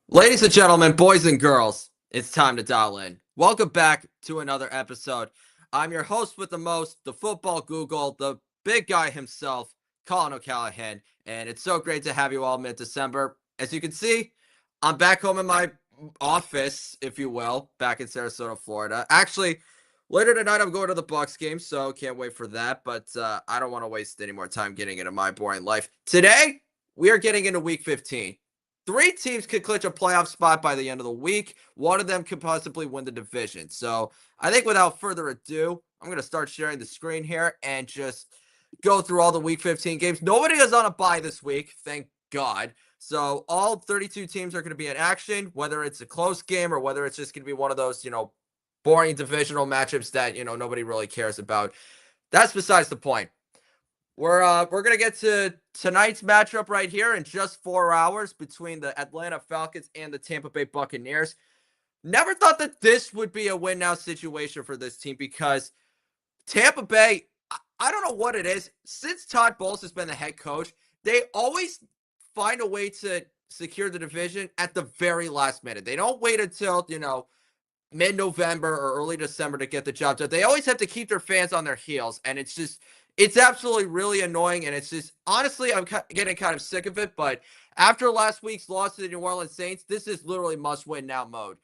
Ladies and gentlemen, boys and girls, it's time to dial in. Welcome back to another episode. I'm your host with the most, the football Google, the big guy himself, Colin O'Callahan, and it's so great to have you all mid-December. As you can see, I'm back home in my office, if you will, back in Sarasota, Florida. Actually, later tonight I'm going to the Bucks game, so can't wait for that. But I don't want to waste any more time getting into my boring life. Today, we are getting into Week 15. Three teams could clinch a playoff spot by the end of the week. One of them could possibly win the division. So I think without further ado, I'm going to start sharing the screen here and just go through all the Week 15 games. Nobody is on a bye this week, thank God. So all 32 teams are going to be in action, whether it's a close game or whether it's just going to be one of those, boring divisional matchups that, nobody really cares about. That's besides the point. We're gonna get to tonight's matchup right here in just 4 hours between the Atlanta Falcons and the Tampa Bay Buccaneers. Never thought that this would be a win now situation for this team because Tampa Bay, I don't know what it is. Since Todd Bowles has been the head coach, they always find a way to secure the division at the very last minute. They don't wait until, mid-November or early December to get the job done. They always have to keep their fans on their heels, and it's absolutely really annoying, and it's just, honestly, I'm getting kind of sick of it, but after last week's loss to the New Orleans Saints, this is literally must-win now mode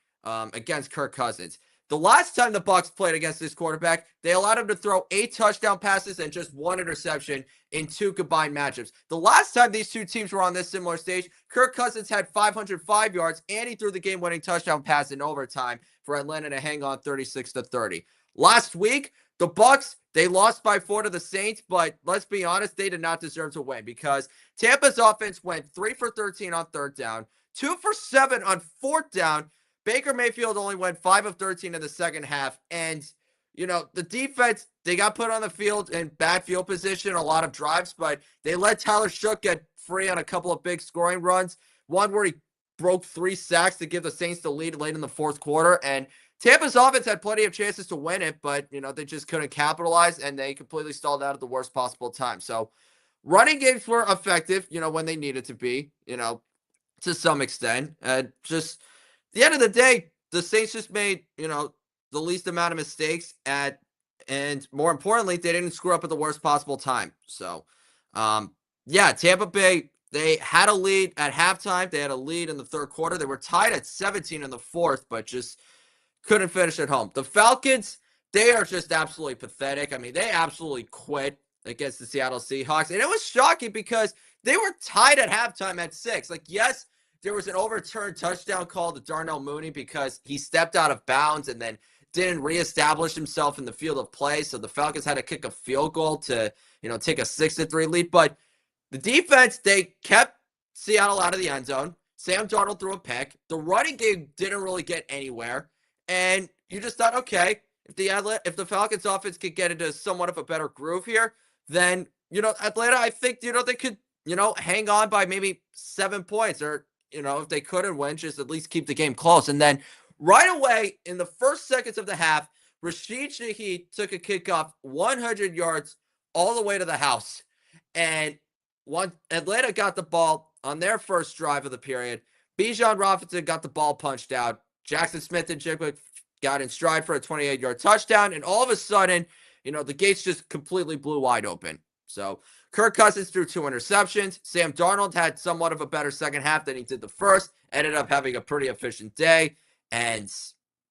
against Kirk Cousins. The last time the Bucs played against this quarterback, they allowed him to throw 8 touchdown passes and just 1 interception in 2 combined matchups. The last time these two teams were on this similar stage, Kirk Cousins had 505 yards and he threw the game-winning touchdown pass in overtime for Atlanta to hang on 36-30. Last week, the Bucs, they lost by 4 to the Saints, but let's be honest, they did not deserve to win because Tampa's offense went 3 for 13 on third down, 2 for 7 on fourth down. Baker Mayfield only went 5 of 13 in the second half. And, the defense, they got put on the field in bad field position, a lot of drives, but they let Tyler Shook get free on a couple of big scoring runs. One where he broke 3 sacks to give the Saints the lead late in the fourth quarter. And Tampa's offense had plenty of chances to win it, but, they just couldn't capitalize and they completely stalled out at the worst possible time. So running games were effective, when they needed to be, to some extent. Just the end of the day, the Saints just made, the least amount of mistakes and more importantly, they didn't screw up at the worst possible time. So, yeah, Tampa Bay, they had a lead at halftime. They had a lead in the third quarter. They were tied at 17 in the fourth, but just couldn't finish at home. The Falcons, they are just absolutely pathetic. I mean, they absolutely quit against the Seattle Seahawks. And it was shocking because they were tied at halftime at 6. Like, yes, there was an overturned touchdown call to Darnell Mooney because he stepped out of bounds and then didn't reestablish himself in the field of play. So the Falcons had to kick a field goal to, take a 6-3 lead. But the defense, they kept Seattle out of the end zone. Sam Darnold threw a pick. The running game didn't really get anywhere. And you just thought, okay, if the Falcons offense could get into somewhat of a better groove here, then, Atlanta, I think, they could, hang on by maybe 7 points or, if they couldn't win, just at least keep the game close. And then right away in the first seconds of the half, Rashid Shaheed took a kickoff 100 yards all the way to the house. And Atlanta got the ball on their first drive of the period. Bijan Robinson got the ball punched out. Jackson Smith and Jigba got in stride for a 28-yard touchdown. And all of a sudden, the gates just completely blew wide open. So Kirk Cousins threw 2 interceptions. Sam Darnold had somewhat of a better second half than he did the first. Ended up having a pretty efficient day. And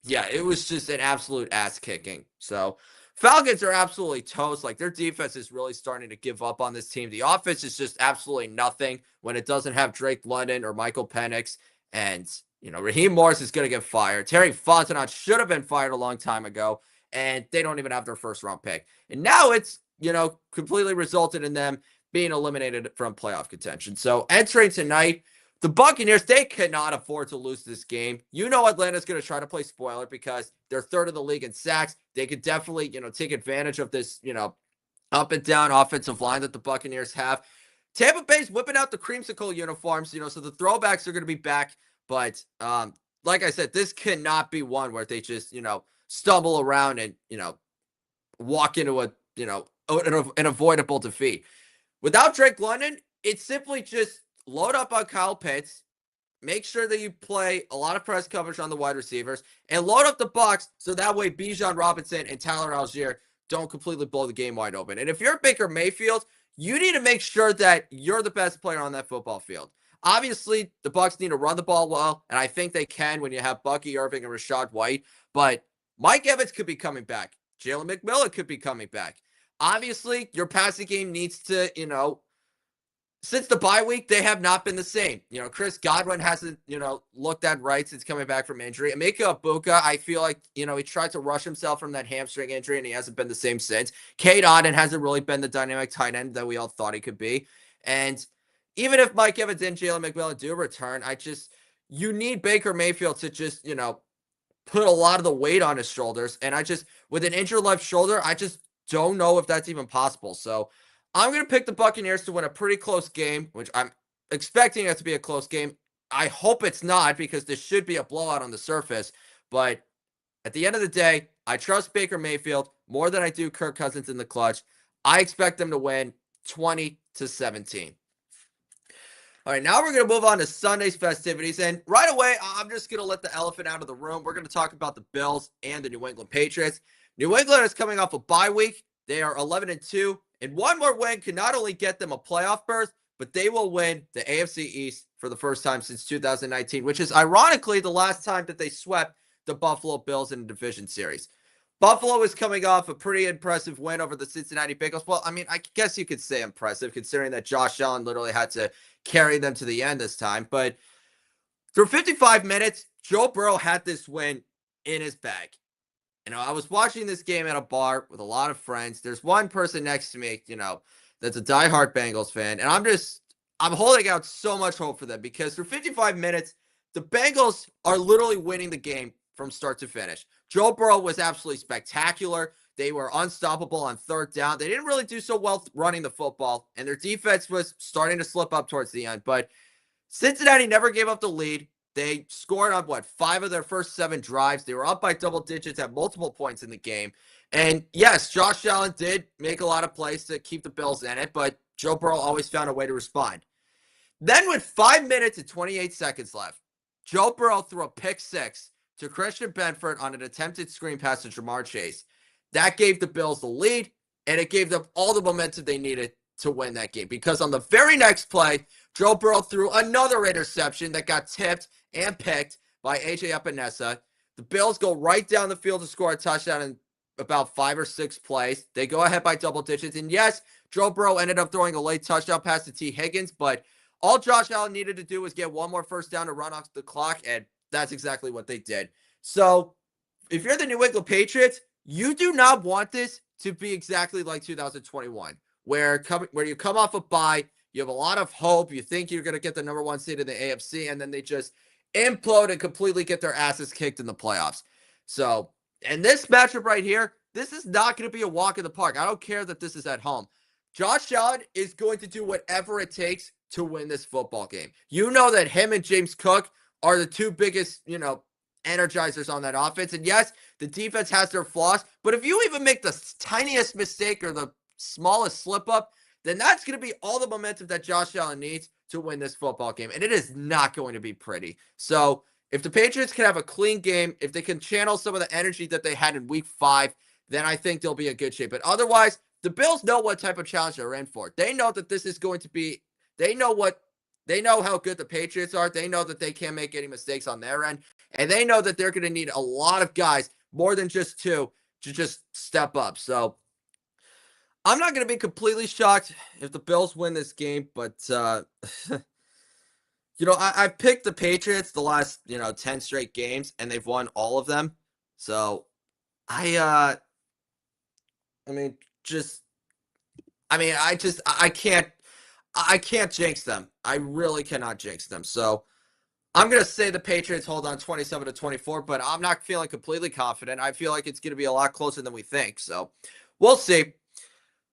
yeah, it was just an absolute ass kicking. So Falcons are absolutely toast. Like, their defense is really starting to give up on this team. The offense is just absolutely nothing when it doesn't have Drake London or Michael Penix. And, Raheem Morris is going to get fired. Terry Fontenot should have been fired a long time ago. And they don't even have their first round pick. And now it's, completely resulted in them being eliminated from playoff contention. So entering tonight, the Buccaneers, they cannot afford to lose this game. Atlanta's going to try to play spoiler because they're third in the league in sacks. They could definitely, take advantage of this, up and down offensive line that the Buccaneers have. Tampa Bay's whipping out the creamsicle uniforms, so the throwbacks are going to be back. But like I said, this cannot be one where they just, stumble around and, walk into a, an avoidable defeat. Without Drake London, it's simply just load up on Kyle Pitts, make sure that you play a lot of press coverage on the wide receivers and load up the box so that way Bijan Robinson and Tyler Algier don't completely blow the game wide open. And if you're Baker Mayfield, you need to make sure that you're the best player on that football field. Obviously, the Bucs need to run the ball well, and I think they can when you have Bucky Irving and Rachaad White. But Mike Evans could be coming back. Jalen McMillan could be coming back. Obviously, your passing game needs to, since the bye week, they have not been the same. Chris Godwin hasn't, looked that right since coming back from injury. Emeka Egbuka, I feel like, he tried to rush himself from that hamstring injury, and he hasn't been the same since. Cade Otton hasn't really been the dynamic tight end that we all thought he could be. And even if Mike Evans and Jalen McMillan do return, you need Baker Mayfield to just, put a lot of the weight on his shoulders. And with an injured left shoulder, I just don't know if that's even possible. So I'm going to pick the Buccaneers to win a pretty close game, which I'm expecting it to be a close game. I hope it's not, because this should be a blowout on the surface. But at the end of the day, I trust Baker Mayfield more than I do Kirk Cousins in the clutch. I expect them to win 20-17. All right, now we're going to move on to Sunday's festivities. And right away, I'm just going to let the elephant out of the room. We're going to talk about the Bills and the New England Patriots. New England is coming off a bye week. They are 11-2. And one more win can not only get them a playoff berth, but they will win the AFC East for the first time since 2019, which is ironically the last time that they swept the Buffalo Bills in a division series. Buffalo is coming off a pretty impressive win over the Cincinnati Bengals. Well, I mean, I guess you could say impressive considering that Josh Allen literally had to carry them to the end this time. But through 55 minutes, Joe Burrow had this win in his bag. I was watching this game at a bar with a lot of friends. There's one person next to me, that's a diehard Bengals fan. And I'm holding out so much hope for them because through 55 minutes, the Bengals are literally winning the game from start to finish. Joe Burrow was absolutely spectacular. They were unstoppable on third down. They didn't really do so well running the football, and their defense was starting to slip up towards the end. But Cincinnati never gave up the lead. They scored on, 5 of their first 7 drives. They were up by double digits at multiple points in the game. And yes, Josh Allen did make a lot of plays to keep the Bills in it, but Joe Burrow always found a way to respond. Then with 5 minutes and 28 seconds left, Joe Burrow threw a pick six to Christian Benford on an attempted screen pass to Ja'Marr Chase. That gave the Bills the lead, and it gave them all the momentum they needed to win that game. Because on the very next play, Joe Burrow threw another interception that got tipped and picked by A.J. Epinesa. The Bills go right down the field to score a touchdown in about 5 or 6 plays. They go ahead by double digits. And yes, Joe Burrow ended up throwing a late touchdown pass to T. Higgins, but all Josh Allen needed to do was get one more first down to run off the clock, and that's exactly what they did. So if you're the New England Patriots, you do not want this to be exactly like 2021, where you come off a bye, you have a lot of hope, you think you're going to get the number 1 seed in the AFC, and then they just implode and completely get their asses kicked in the playoffs. So, and this matchup right here, this is not going to be a walk in the park. I don't care that this is at home. Josh Allen is going to do whatever it takes to win this football game. You know that him and James Cook are the 2 biggest, energizers on that offense. And yes, the defense has their flaws, but if you even make the tiniest mistake or the smallest slip up, then that's going to be all the momentum that Josh Allen needs to win this football game. And it is not going to be pretty. So if the Patriots can have a clean game, if they can channel some of the energy that they had in week 5, then I think they'll be in good shape. But otherwise, the Bills know what type of challenge they're in for. They know that this is going to be, they know how good the Patriots are. They know that they can't make any mistakes on their end. And they know that they're going to need a lot of guys, more than just 2, to just step up. So I'm not going to be completely shocked if the Bills win this game, but, I picked the Patriots the last, 10 straight games, and they've won all of them. So I can't jinx them. I really cannot jinx them. So I'm going to say the Patriots hold on 27-24, but I'm not feeling completely confident. I feel like it's going to be a lot closer than we think. So we'll see.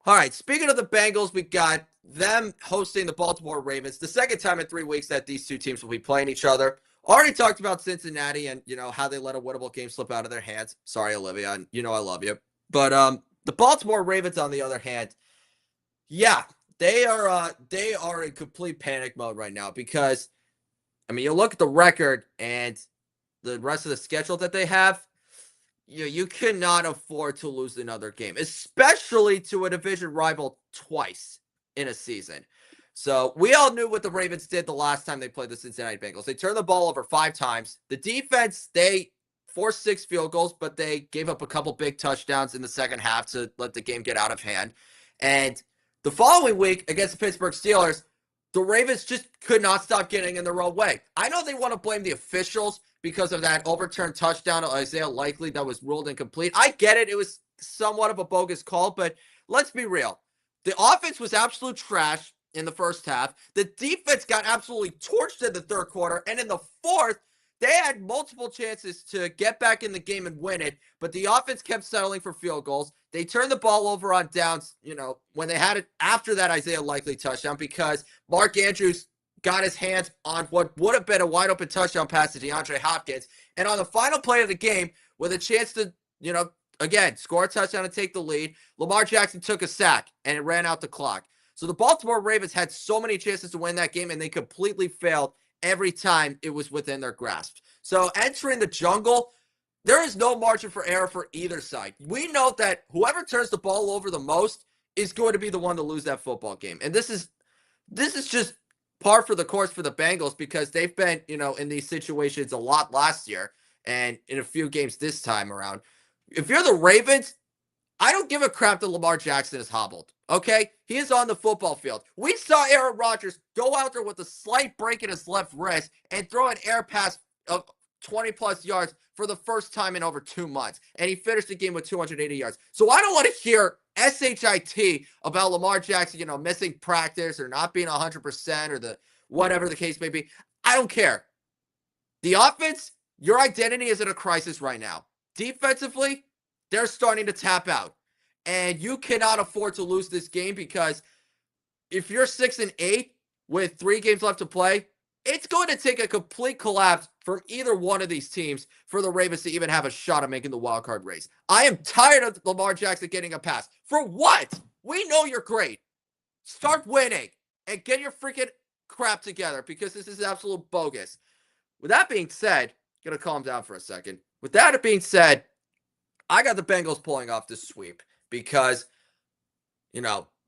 All right, speaking of the Bengals, we got them hosting the Baltimore Ravens. The second time in 3 weeks that these 2 teams will be playing each other. Already talked about Cincinnati and, how they let a winnable game slip out of their hands. Sorry, Olivia. I love you. But the Baltimore Ravens, on the other hand, yeah, they are in complete panic mode right now because I mean, you look at the record and the rest of the schedule that they have, you cannot afford to lose another game, especially to a division rival twice in a season. So we all knew what the Ravens did the last time they played the Cincinnati Bengals. They turned the ball over 5 times. The defense, they forced 6 field goals, but they gave up a couple big touchdowns in the second half to let the game get out of hand. And the following week against the Pittsburgh Steelers, the Ravens just could not stop getting in their own way. I know they want to blame the officials because of that overturned touchdown to Isaiah Likely that was ruled incomplete. I get it. It was somewhat of a bogus call, but let's be real. The offense was absolute trash in the first half. The defense got absolutely torched in the third quarter. And in the fourth, they had multiple chances to get back in the game and win it, but the offense kept settling for field goals. They turned the ball over on downs, when they had it after that Isaiah Likely touchdown because Mark Andrews got his hands on what would have been a wide open touchdown pass to DeAndre Hopkins. And on the final play of the game, with a chance to, again, score a touchdown and take the lead, Lamar Jackson took a sack and it ran out the clock. So the Baltimore Ravens had so many chances to win that game and they completely failed every time it was within their grasp. So entering the jungle, there is no margin for error for either side. We know that whoever turns the ball over the most is going to be the one to lose that football game. And this is just par for the course for the Bengals because they've been, in these situations a lot last year and in a few games this time around. If you're the Ravens, I don't give a crap that Lamar Jackson is hobbled, okay? He is on the football field. We saw Aaron Rodgers go out there with a slight break in his left wrist and throw an air pass of 20-plus yards for the first time in over 2 months. And he finished the game with 280 yards. So I don't want to hear SHIT about Lamar Jackson, missing practice or not being 100% or the whatever the case may be. I don't care. The offense, your identity is in a crisis right now. Defensively, they're starting to tap out. And you cannot afford to lose this game because if you're 6-8 with 3 games left to play, it's going to take a complete collapse from either one of these teams for the Ravens to even have a shot at making the wildcard race. I am tired of Lamar Jackson getting a pass. For what? We know you're great. Start winning and get your freaking crap together because this is absolute bogus. With that being said, I'm going to calm down for a second. With that being said, I got the Bengals pulling off this sweep because,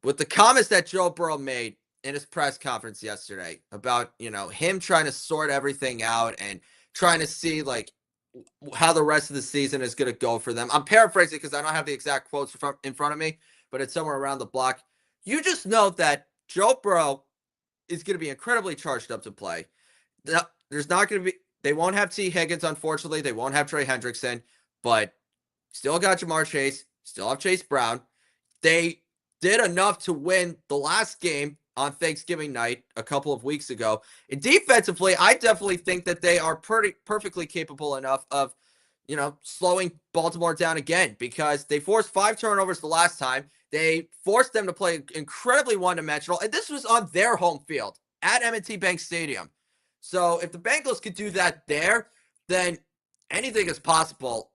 with the comments that Joe Burrow made in his press conference yesterday about, him trying to sort everything out and trying to see, how the rest of the season is going to go for them. I'm paraphrasing because I don't have the exact quotes in front of me, but it's somewhere around the block. You just know that Joe Burrow is going to be incredibly charged up to play. There's not going to be, they won't have T. Higgins, unfortunately. They won't have Trey Hendrickson, but still got Jamar Chase, still have Chase Brown. They did enough to win the last game on Thanksgiving night a couple of weeks ago. And defensively, I definitely think that they are perfectly capable enough of, slowing Baltimore down again because they forced 5 turnovers the last time. They forced them to play incredibly one-dimensional, and this was on their home field at M&T Bank Stadium. So if the Bengals could do that there, then anything is possible,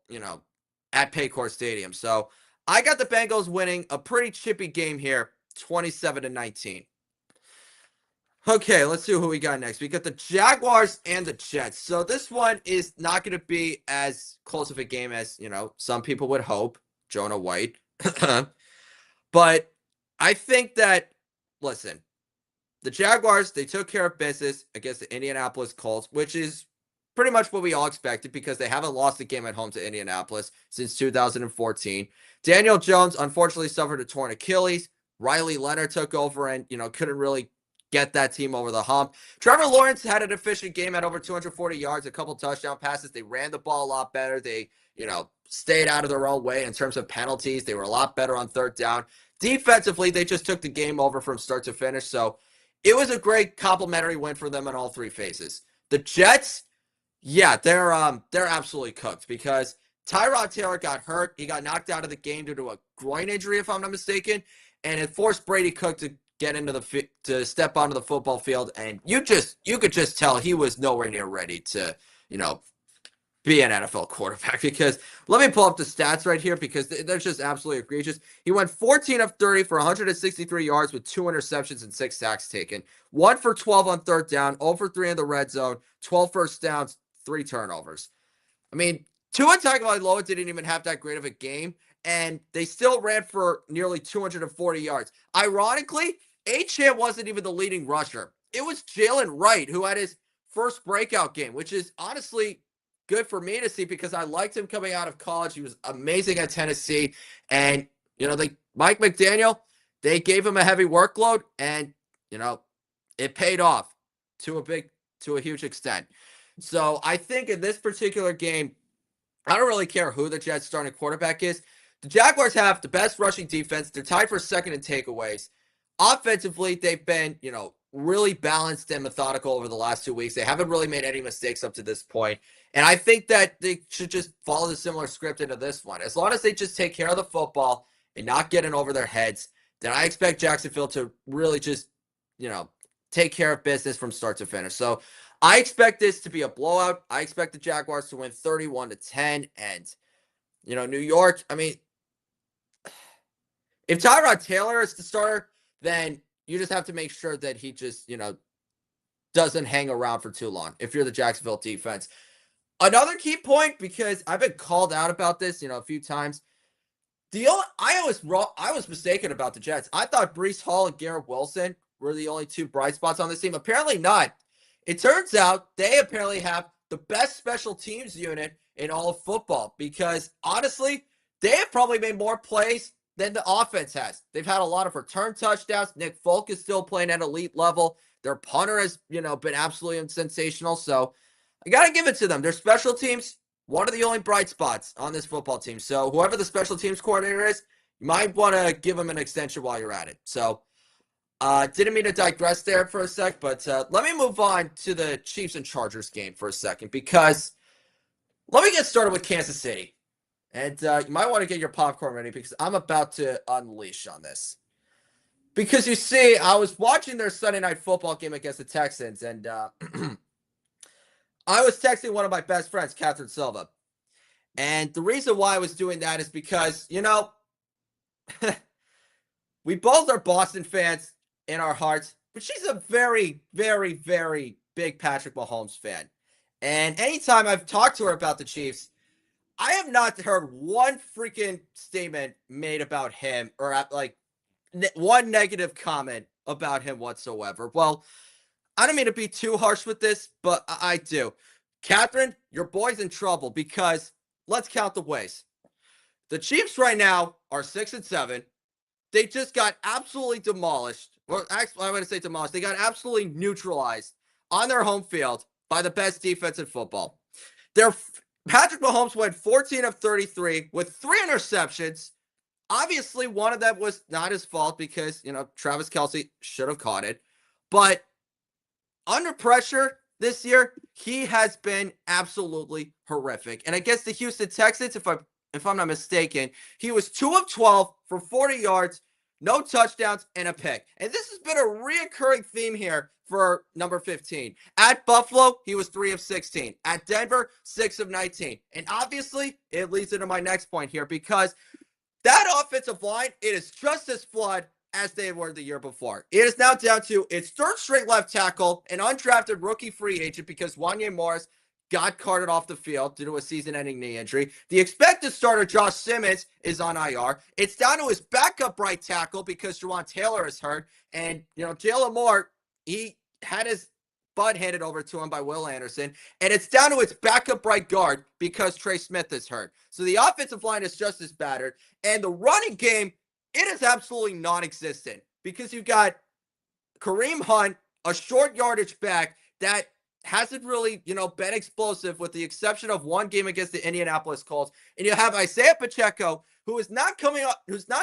at Paycor Stadium. So I got the Bengals winning a pretty chippy game here, 27-19. Okay, let's see who we got next. We got the Jaguars and the Jets. So this one is not going to be as close of a game as, some people would hope. Jonah White. But I think that, listen, the Jaguars, they took care of business against the Indianapolis Colts, which is pretty much what we all expected because they haven't lost a game at home to Indianapolis since 2014. Daniel Jones unfortunately suffered a torn Achilles. Riley Leonard took over and, couldn't really get that team over the hump. Trevor Lawrence had an efficient game at over 240 yards, a couple touchdown passes. They ran the ball a lot better. They, stayed out of their own way in terms of penalties. They were a lot better on third down. Defensively, they just took the game over from start to finish. So it was a great complimentary win for them in all 3 phases. The Jets, yeah, they're absolutely cooked because Tyrod Taylor got hurt. He got knocked out of the game due to a groin injury, if I'm not mistaken, and it forced Brady Cook to get into to step onto the football field. And you could just tell he was nowhere near ready to, be an NFL quarterback because let me pull up the stats right here because they're just absolutely egregious. He went 14 of 30 for 163 yards with 2 interceptions and 6 sacks taken. 1 for 12 on third down, 0 for 3 in the red zone, 12 first downs, 3 turnovers. I mean, Tua Tagovailoa didn't even have that great of a game, and they still ran for nearly 240 yards. Ironically, Achane wasn't even the leading rusher. It was Jalen Wright who had his first breakout game, which is honestly good for me to see because I liked him coming out of college. He was amazing at Tennessee, and Mike McDaniel, they gave him a heavy workload, and it paid off to a huge extent. So I think in this particular game, I don't really care who the Jets starting quarterback is. The Jaguars have the best rushing defense. They're tied for second in takeaways. Offensively, they've been, really balanced and methodical over the last 2 weeks. They haven't really made any mistakes up to this point. And I think that they should just follow the similar script into this one. As long as they just take care of the football and not get in over their heads, then I expect Jacksonville to really just, take care of business from start to finish. So I expect this to be a blowout. I expect the Jaguars to win 31-10. And, New York, I mean, if Tyrod Taylor is the starter, then you just have to make sure that he just, doesn't hang around for too long if you're the Jacksonville defense. Another key point, because I've been called out about this, a few times. I was mistaken about the Jets. I thought Breece Hall and Garrett Wilson were the only two bright spots on this team. Apparently not. It turns out they apparently have the best special teams unit in all of football because, honestly, they have probably made more plays than the offense has. They've had a lot of return touchdowns. Nick Folk is still playing at elite level. Their punter has, been absolutely sensational. So I got to give it to them. Their special teams, one of the only bright spots on this football team. So whoever the special teams coordinator is, you might want to give them an extension while you're at it. So didn't mean to digress there for a sec, but let me move on to the Chiefs and Chargers game for a second because let me get started with Kansas City. And you might want to get your popcorn ready because I'm about to unleash on this. Because you see, I was watching their Sunday night football game against the Texans, and I was texting one of my best friends, Catherine Silva. And the reason why I was doing that is because, we both are Boston fans in our hearts, but she's a very, very, very big Patrick Mahomes fan. And anytime I've talked to her about the Chiefs, I have not heard one freaking statement made about him or one negative comment about him whatsoever. Well, I don't mean to be too harsh with this, but I do. Catherine, your boy's in trouble because let's count the ways. The Chiefs right now are 6-7. They just got absolutely demolished. Well, actually, I'm going to say demolished. They got absolutely neutralized on their home field by the best defense in football. Patrick Mahomes went 14 of 33 with 3 interceptions. Obviously, one of them was not his fault because, Travis Kelce should have caught it. But under pressure this year, he has been absolutely horrific. And against the Houston Texans, if I'm not mistaken, he was 2 of 12 for 40 yards, no touchdowns, and a pick. And this has been a reoccurring theme here for number 15. At Buffalo, he was 3 of 16. At Denver, 6 of 19. And obviously, it leads into my next point here because that offensive line, it is just as flawed as they were the year before. It is now down to its third string left tackle, an undrafted rookie free agent because Wanya Morris got carted off the field due to a season-ending knee injury. The expected starter, Josh Simmons, is on IR. It's down to his backup right tackle because Juwan Taylor is hurt. And, Jalen Moore, he had his butt handed over to him by Will Anderson. And it's down to its backup right guard because Trey Smith is hurt. So the offensive line is just as battered. And the running game, it is absolutely non-existent because you've got Kareem Hunt, a short yardage back that hasn't really, been explosive with the exception of one game against the Indianapolis Colts. And you have Isaiah Pacheco, who's not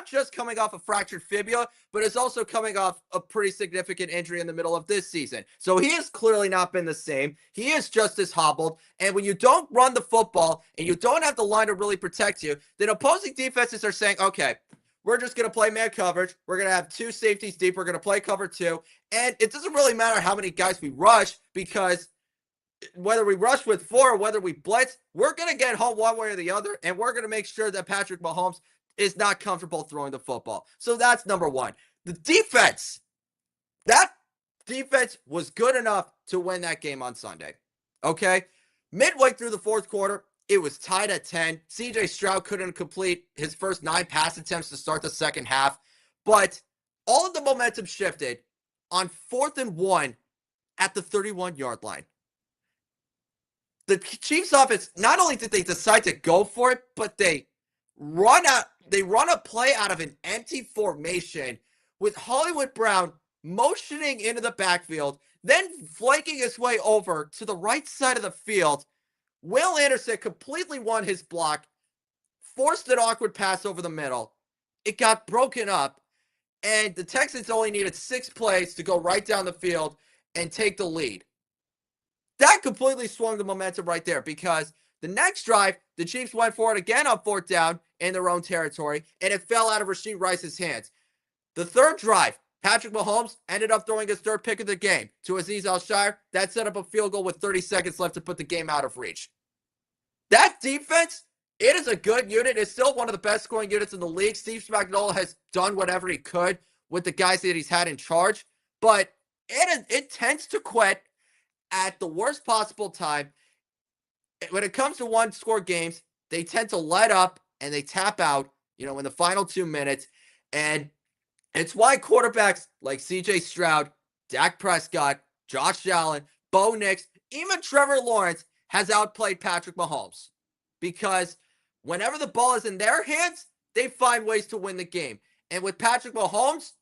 just coming off a fractured fibula, but is also coming off a pretty significant injury in the middle of this season. So he has clearly not been the same. He is just as hobbled. And when you don't run the football and you don't have the line to really protect you, then opposing defenses are saying, okay, we're just going to play man coverage. We're going to have 2 safeties deep. We're going to play cover 2. And it doesn't really matter how many guys we rush because whether we rush with 4 or whether we blitz, we're going to get home one way or the other, and we're going to make sure that Patrick Mahomes is not comfortable throwing the football. So that's number one. The defense, that defense was good enough to win that game on Sunday. Okay? Midway through the fourth quarter, it was tied at 10. CJ Stroud couldn't complete his first 9 pass attempts to start the second half, but all of the momentum shifted on 4th and 1 at the 31-yard line. The Chiefs offense, not only did they decide to go for it, but they run a play out of an empty formation with Hollywood Brown motioning into the backfield, then flanking his way over to the right side of the field. Will Anderson completely won his block, forced an awkward pass over the middle. It got broken up, and the Texans only needed 6 plays to go right down the field and take the lead. That completely swung the momentum right there, because the next drive, the Chiefs went for it again on 4th down in their own territory, and it fell out of Rashee Rice's hands. The third drive, Patrick Mahomes ended up throwing his 3rd pick of the game to Azeez Al-Shaair. That set up a field goal with 30 seconds left to put the game out of reach. That defense, it is a good unit. It's still one of the best scoring units in the league. Steve Spagnuolo has done whatever he could with the guys that he's had in charge, but it tends to quit at the worst possible time. When it comes to one-score games, they tend to let up and they tap out, in the final 2 minutes. And it's why quarterbacks like CJ Stroud, Dak Prescott, Josh Allen, Bo Nix, even Trevor Lawrence has outplayed Patrick Mahomes. Because whenever the ball is in their hands, they find ways to win the game. And with Patrick Mahomes,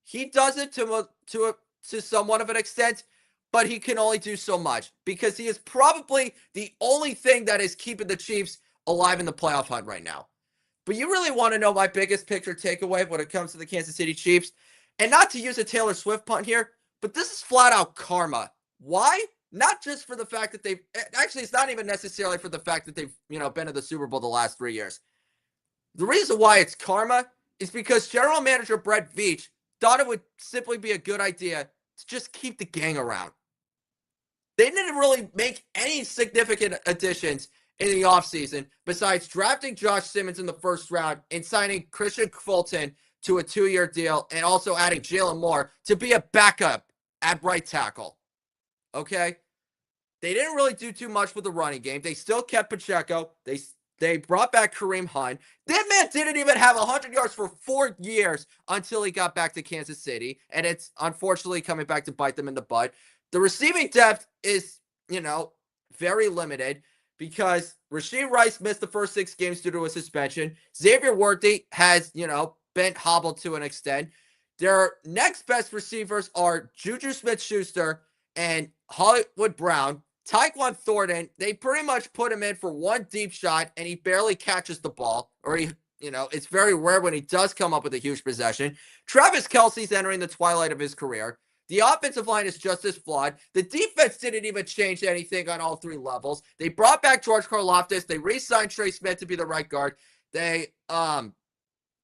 he does it to somewhat of an extent, but he can only do so much, because he is probably the only thing that is keeping the Chiefs alive in the playoff hunt right now. But you really want to know my biggest picture takeaway when it comes to the Kansas City Chiefs? And not to use a Taylor Swift punt here, but this is flat out karma. Why? Not just for the fact that it's not even necessarily for the fact that they've, been to the Super Bowl the last 3 years. The reason why it's karma is because general manager Brett Veach thought it would simply be a good idea to just keep the gang around. They didn't really make any significant additions in the offseason besides drafting Josh Simmons in the first round and signing Christian Fulton to a 2-year deal, and also adding Jalen Moore to be a backup at right tackle. Okay? They didn't really do too much with the running game. They still kept Pacheco. They brought back Kareem Hunt. That man didn't even have 100 yards for 4 years until he got back to Kansas City, and it's unfortunately coming back to bite them in the butt. The receiving depth is, very limited, because Rashee Rice missed the first 6 games due to a suspension. Xavier Worthy has, been hobbled to an extent. Their next best receivers are Juju Smith-Schuster and Hollywood Brown. Tyquan Thornton, they pretty much put him in for 1 deep shot, and he barely catches the ball, or it's very rare when he does come up with a huge possession. Travis Kelce's entering the twilight of his career. The offensive line is just as flawed. The defense didn't even change anything on all 3 levels. They brought back George Karlaftis. They re-signed Trey Smith to be the right guard. They, trying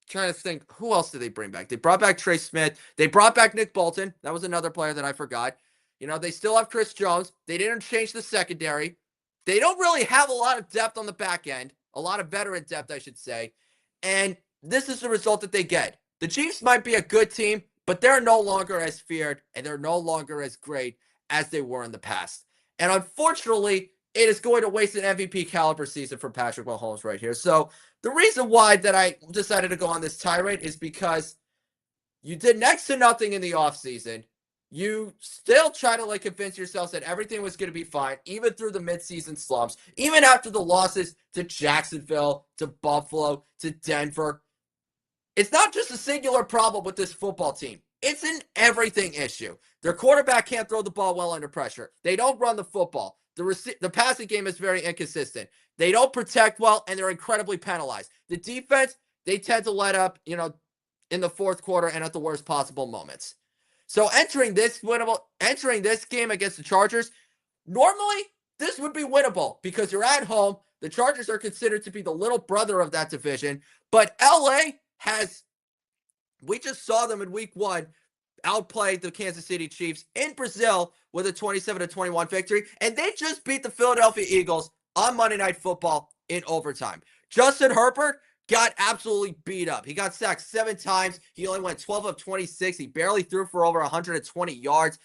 to think, who else did they bring back? They brought back Trey Smith. They brought back Nick Bolton. That was another player that I forgot. They still have Chris Jones. They didn't change the secondary. They don't really have a lot of depth on the back end. A lot of veteran depth, I should say. And this is the result that they get. The Chiefs might be a good team, but they're no longer as feared, and they're no longer as great as they were in the past. And unfortunately, it is going to waste an MVP caliber season for Patrick Mahomes right here. So the reason why that I decided to go on this tirade is because you did next to nothing in the offseason. You still try to convince yourselves that everything was going to be fine, even through the midseason slumps, even after the losses to Jacksonville, to Buffalo, to Denver. It's not just a singular problem with this football team. It's an everything issue. Their quarterback can't throw the ball well under pressure. They don't run the football. The passing game is very inconsistent. They don't protect well, and they're incredibly penalized. The defense, they tend to let up, in the fourth quarter and at the worst possible moments. So entering this game against the Chargers, normally this would be winnable because you're at home. The Chargers are considered to be the little brother of that division, but LA we just saw them in week 1 outplayed the Kansas City Chiefs in Brazil with a 27-21 victory, and they just beat the Philadelphia Eagles on Monday Night Football in overtime. Justin Herbert got absolutely beat up. He got sacked 7 times. He only went 12 of 26. He barely threw for over 120 yards.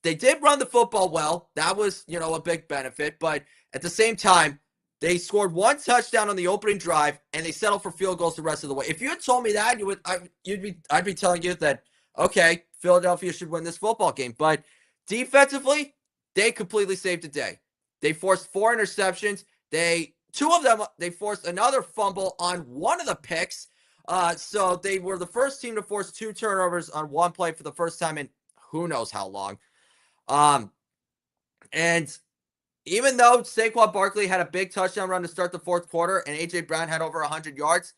They did run the football well. That was, a big benefit. But at the same time, they scored 1 touchdown on the opening drive, and they settled for field goals the rest of the way. If you had told me that, I'd be telling you that, okay, Philadelphia should win this football game. But defensively, they completely saved the day. They forced 4 interceptions. Two of them, they forced another fumble on one of the picks. So they were the first team to force 2 turnovers on one play for the first time in who knows how long. And even though Saquon Barkley had a big touchdown run to start the fourth quarter and A.J. Brown had over 100 yards,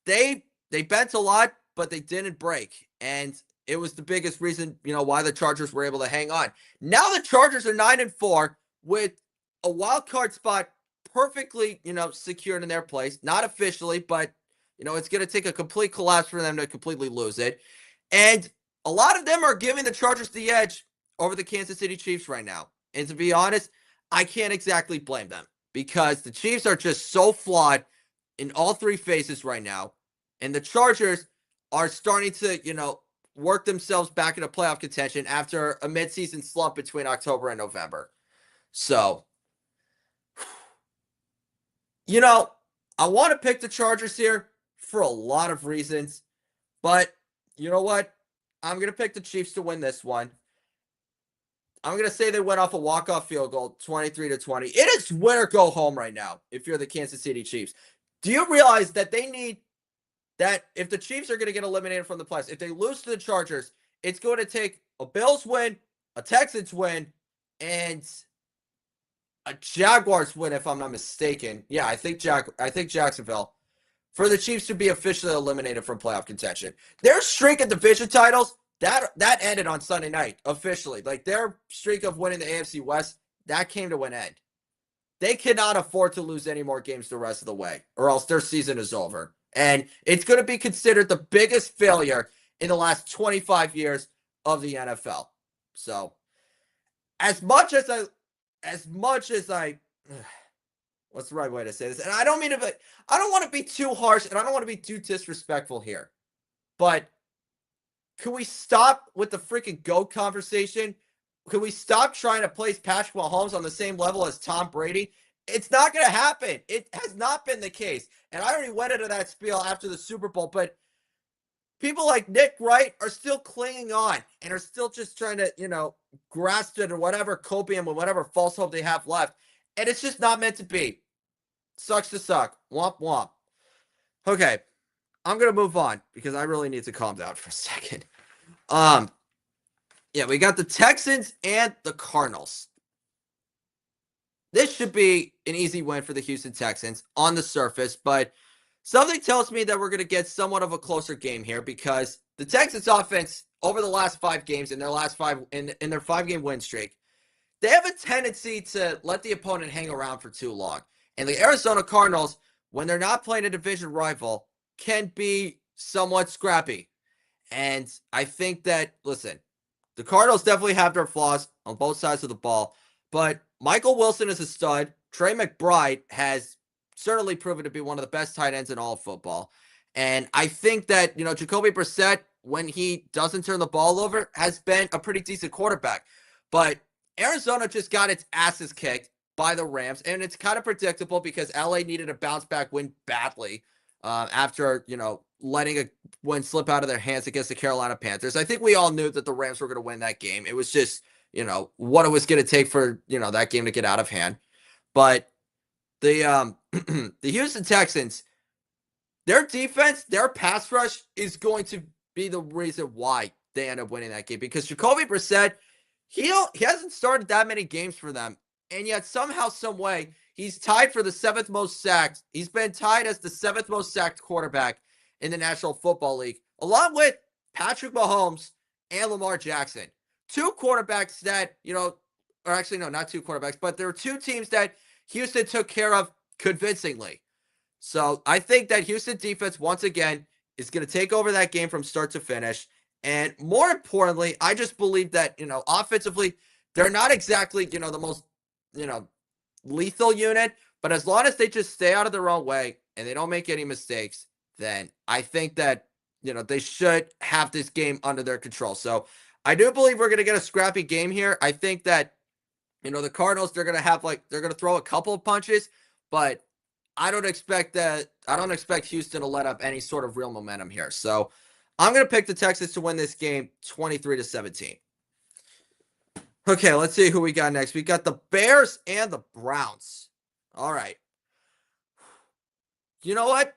they bent a lot, but they didn't break. And it was the biggest reason, why the Chargers were able to hang on. Now the Chargers are 9-4 with a wild card spot perfectly, secured in their place. Not officially, but, it's going to take a complete collapse for them to completely lose it. And a lot of them are giving the Chargers the edge over the Kansas City Chiefs right now. And to be honest, I can't exactly blame them because the Chiefs are just so flawed in all 3 phases right now. And the Chargers are starting to, work themselves back into playoff contention after a midseason slump between October and November. So, I want to pick the Chargers here for a lot of reasons. But you know what? I'm going to pick the Chiefs to win this one. I'm going to say they went off a walk-off field goal, 23-20. It is win or go home right now if you're the Kansas City Chiefs. Do you realize that they need that if the Chiefs are going to get eliminated from the playoffs, if they lose to the Chargers, it's going to take a Bills win, a Texans win, and a Jaguars win, if I'm not mistaken. Yeah, I think Jacksonville, for the Chiefs to be officially eliminated from playoff contention. Their streak at division titles, that ended on Sunday night, officially. Like, their streak of winning the AFC West, that came to an end. They cannot afford to lose any more games the rest of the way, or else their season is over. And it's going to be considered the biggest failure in the last 25 years of the NFL. So, as much as I, what's the right way to say this? And I don't want to be too harsh, and I don't want to be too disrespectful here. But can we stop with the freaking GOAT conversation? Can we stop trying to place Patrick Mahomes on the same level as Tom Brady? It's not going to happen. It has not been the case. And I already went into that spiel after the Super Bowl, but people like Nick Wright are still clinging on and are still just trying to, grasp it or whatever copium or whatever false hope they have left. And it's just not meant to be. Sucks to suck. Womp womp. Okay. I'm going to move on because I really need to calm down for a second. Yeah, we got the Texans and the Cardinals. This should be an easy win for the Houston Texans on the surface, but something tells me that we're going to get somewhat of a closer game here because the Texans offense over the last 5 games in their last 5 in their 5-game win streak, they have a tendency to let the opponent hang around for too long. And the Arizona Cardinals, when they're not playing a division rival, can be somewhat scrappy. And I think that, listen, the Cardinals definitely have their flaws on both sides of the ball, but Michael Wilson is a stud. Trey McBride has certainly proven to be one of the best tight ends in all of football. And I think that, Jacoby Brissett, when he doesn't turn the ball over, has been a pretty decent quarterback. But Arizona just got its asses kicked by the Rams, and it's kind of predictable because LA needed a bounce-back win badly after, letting a win slip out of their hands against the Carolina Panthers. I think we all knew that the Rams were going to win that game. It was just, what it was going to take for, that game to get out of hand. But the the Houston Texans, their defense, their pass rush is going to be the reason why they end up winning that game because Jacoby Brissett, he hasn't started that many games for them, and yet somehow, some way, he's tied for the 7th most sacked. He's been tied as the 7th most sacked quarterback in the National Football League, along with Patrick Mahomes and Lamar Jackson. 2 quarterbacks that, or actually, no, not 2 quarterbacks, but there are 2 teams that Houston took care of convincingly. So I think that Houston defense, once again, is going to take over that game from start to finish. And more importantly, I just believe that, offensively, they're not exactly, the most, lethal unit, but as long as they just stay out of their own way and they don't make any mistakes, then I think that, they should have this game under their control. So I do believe we're going to get a scrappy game here. I think that, the Cardinals, they're going to they're going to throw a couple of punches, but I don't expect Houston to let up any sort of real momentum here. So I'm going to pick the Texans to win this game 23-17. Okay, let's see who we got next. We got the Bears and the Browns. All right. You know what?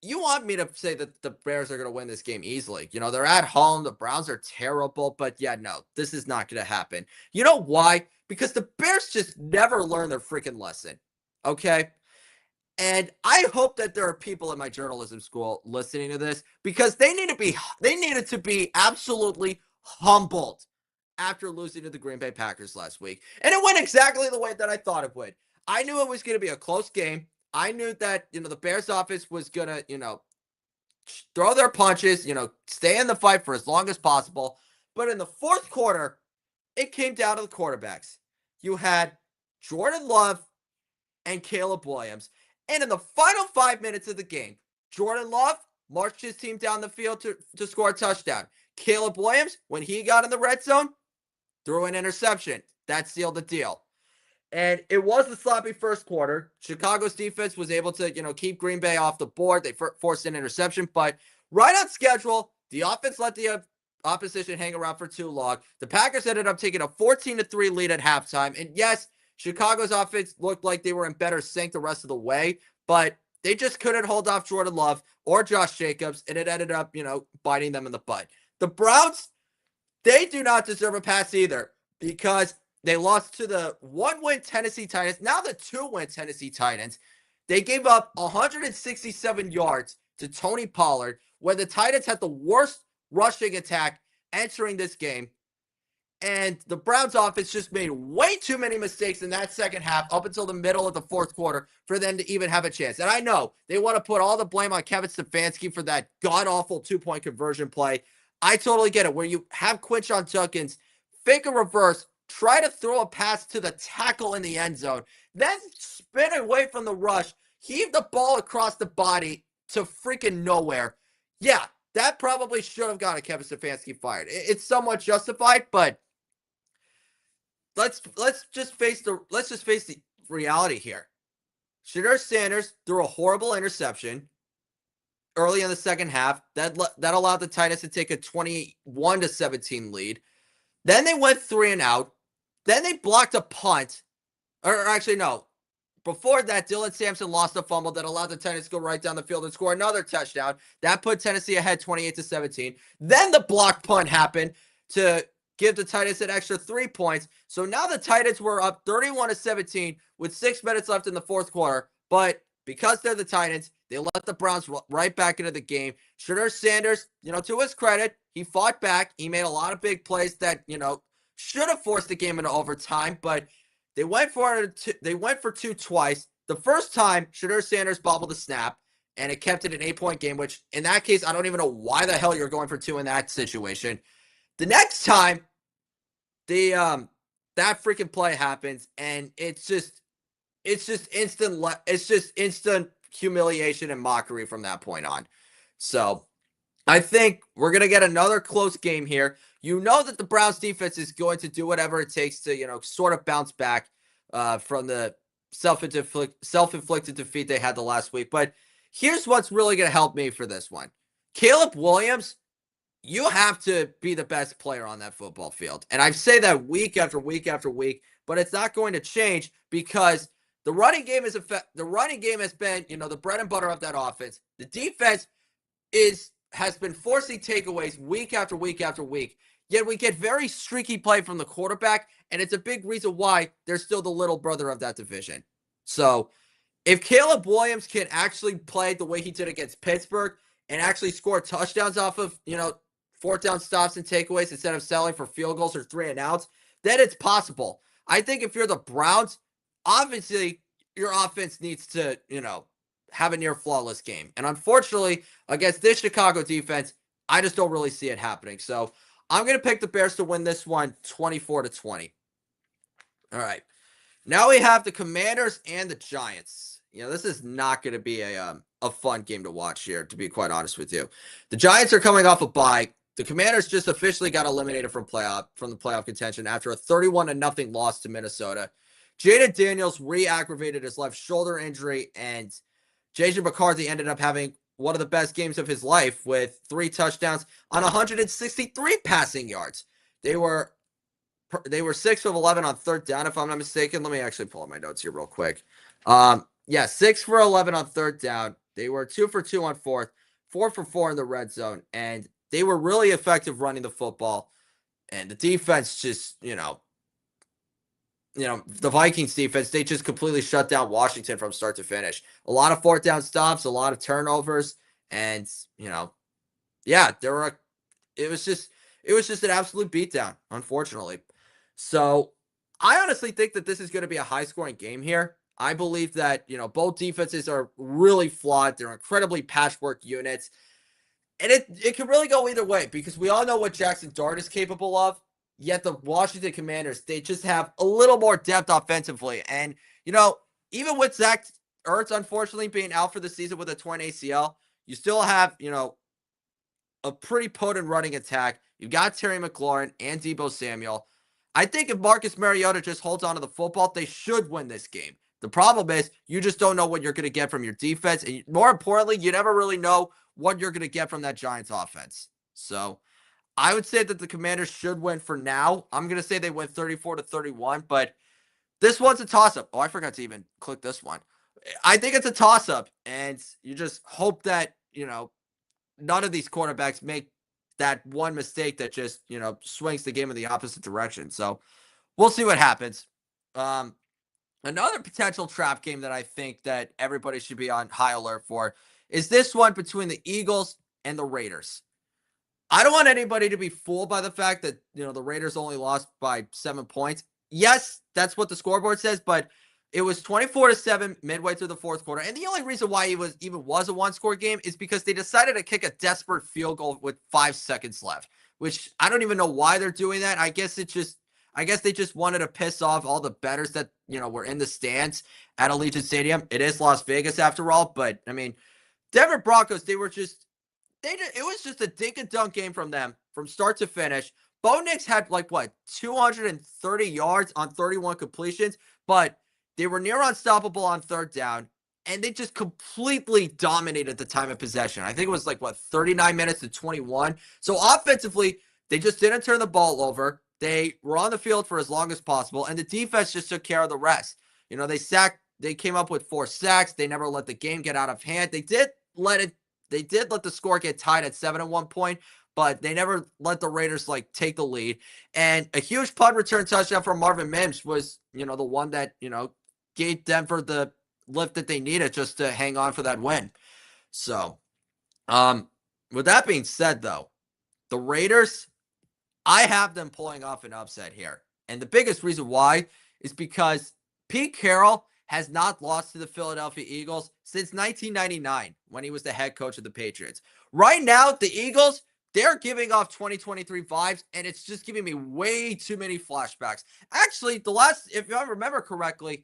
You want me to say that the Bears are going to win this game easily. They're at home. The Browns are terrible. But yeah, no, this is not going to happen. You know why? Because the Bears just never learn their freaking lesson. Okay? And I hope that there are people in my journalism school listening to this because they needed to be absolutely humbled after losing to the Green Bay Packers last week. And it went exactly the way that I thought it would. I knew it was going to be a close game. I knew that, the Bears offense was going to, throw their punches, stay in the fight for as long as possible. But in the fourth quarter, it came down to the quarterbacks. You had Jordan Love and Caleb Williams. And in the final 5 minutes of the game, Jordan Love marched his team down the field to score a touchdown. Caleb Williams, when he got in the red zone, threw an interception. That sealed the deal. And it was a sloppy first quarter. Chicago's defense was able to, keep Green Bay off the board. They forced an interception, but right on schedule, the offense let the opposition hang around for too long. The Packers ended up taking a 14-3 lead at halftime. And yes, Chicago's offense looked like they were in better sync the rest of the way, but they just couldn't hold off Jordan Love or Josh Jacobs, and it ended up, biting them in the butt. The Browns, they do not deserve a pass either because they lost to the 1-win Tennessee Titans, now the 2-win Tennessee Titans. They gave up 167 yards to Tony Pollard when the Titans had the worst rushing attack entering this game. And the Browns offense just made way too many mistakes in that second half up until the middle of the fourth quarter for them to even have a chance. And I know they want to put all the blame on Kevin Stefanski for that god-awful 2-point conversion play. I totally get it. Where you have Quinshon Judkins fake a reverse, try to throw a pass to the tackle in the end zone, then spin away from the rush, heave the ball across the body to freaking nowhere. Yeah, that probably should have gotten Kevin Stefanski fired. It's somewhat justified, but let's just face the reality here. Shedeur Sanders threw a horrible interception early in the second half. That allowed the Titans to take a 21-17 lead. Then they went 3 and out. Then they blocked a punt. Or actually, no. Before that, Dylan Sampson lost a fumble that allowed the Titans to go right down the field and score another touchdown. That put Tennessee ahead 28-17. Then the block punt happened to give the Titans an extra 3 points. So now the Titans were up 31-17 with 6 minutes left in the fourth quarter. But because they're the Titans, they let the Browns right back into the game. Shedeur Sanders, to his credit, he fought back. He made a lot of big plays that, should have forced the game into overtime, but they went for two twice. The first time, Shedeur Sanders bobbled the snap, and it kept it an 8-point game, which in that case, I don't even know why the hell you're going for 2 in that situation. The next time, that freaking play happens, and it's just instant humiliation and mockery from that point on. So I think we're going to get another close game here. You know that the Browns defense is going to do whatever it takes to, sort of bounce back from the self-inflicted defeat they had the last week. But here's what's really going to help me for this one. Caleb Williams, you have to be the best player on that football field. And I say that week after week after week, but it's not going to change because the running game has been, the bread and butter of that offense. The defense has been forcing takeaways week after week after week. Yet we get very streaky play from the quarterback, and it's a big reason why they're still the little brother of that division. So if Caleb Williams can actually play the way he did against Pittsburgh and actually score touchdowns off of, fourth down stops and takeaways instead of selling for field goals or 3 and outs, then it's possible. I think if you're the Browns, obviously your offense needs to, have a near flawless game. And unfortunately, against this Chicago defense, I just don't really see it happening. So I'm going to pick the Bears to win this one 24-20. All right. Now we have the Commanders and the Giants. This is not going to be a fun game to watch here, to be quite honest with you. The Giants are coming off a bye. The Commanders just officially got eliminated from the playoff contention after a 31-0 loss to Minnesota. Jaden Daniels re-aggravated his left shoulder injury, and JJ McCarthy ended up having one of the best games of his life with 3 touchdowns on 163 passing yards. They were 6 of 11 on third down, if I'm not mistaken. Let me actually pull up my notes here real quick. 6 for 11 on third down. They were 2 for 2 on fourth, 4 for 4 in the red zone, and they were really effective running the football. And the defense just, the Vikings defense, they just completely shut down Washington from start to finish. A lot of fourth down stops, a lot of turnovers, and it was just an absolute beatdown, unfortunately. So I honestly think that this is going to be a high-scoring game here. I believe that, both defenses are really flawed. They're incredibly patchwork units. And it can really go either way because we all know what Jackson Dart is capable of. Yet the Washington Commanders, they just have a little more depth offensively. And, even with Zach Ertz, unfortunately, being out for the season with a torn ACL, you still have, a pretty potent running attack. You've got Terry McLaurin and Deebo Samuel. I think if Marcus Mariota just holds on to the football, they should win this game. The problem is you just don't know what you're going to get from your defense. And more importantly, you never really know what you're going to get from that Giants offense. So I would say that the Commanders should win for now. I'm going to say they win 34-31, but this one's a toss-up. Oh, I forgot to even click this one. I think it's a toss-up, and you just hope that, none of these quarterbacks make that one mistake that just, swings the game in the opposite direction. So we'll see what happens. Another potential trap game that I think that everybody should be on high alert for is this one between the Eagles and the Raiders. I don't want anybody to be fooled by the fact that, the Raiders only lost by 7 points. Yes, that's what the scoreboard says, but it was 24-7 midway through the fourth quarter. And the only reason why it was a one-score game is because they decided to kick a desperate field goal with 5 seconds left, which I don't even know why they're doing that. I guess they just wanted to piss off all the bettors that, were in the stands at Allegiant Stadium. It is Las Vegas after all, but I mean, Denver Broncos, it was just a dink and dunk game from them from start to finish. Bo Nix had 230 yards on 31 completions, but they were near unstoppable on third down, and they just completely dominated the time of possession. I think it was 39 minutes to 21. So offensively, they just didn't turn the ball over. They were on the field for as long as possible, and the defense just took care of the rest. They came up with 4 sacks. They never let the game get out of hand. They did let the score get tied at 7 at one point, but they never let the Raiders take the lead. And a huge punt return touchdown from Marvin Mims was, the one that, gave Denver the lift that they needed just to hang on for that win. So, with that being said, though, the Raiders, I have them pulling off an upset here. And the biggest reason why is because Pete Carroll has not lost to the Philadelphia Eagles since 1999 when he was the head coach of the Patriots. Right now, the Eagles, they're giving off 2023 vibes, and it's just giving me way too many flashbacks. Actually, if I remember correctly,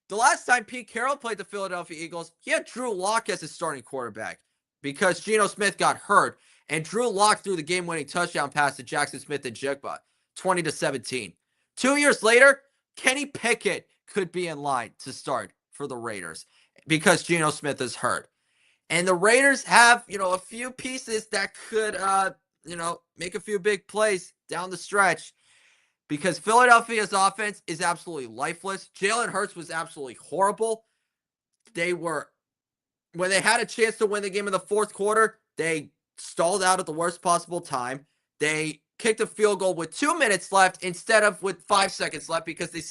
the last time Pete Carroll played the Philadelphia Eagles, he had Drew Lock as his starting quarterback because Geno Smith got hurt, and Drew Lock threw the game-winning touchdown pass to Jackson Smith-Njigba, 20-17. 2 years later, Kenny Pickett could be in line to start for the Raiders because Geno Smith is hurt. And the Raiders have, a few pieces that could, make a few big plays down the stretch because Philadelphia's offense is absolutely lifeless. Jalen Hurts was absolutely horrible. When they had a chance to win the game in the fourth quarter, they stalled out at the worst possible time. They kicked a field goal with 2 minutes left instead of with 5 seconds left because they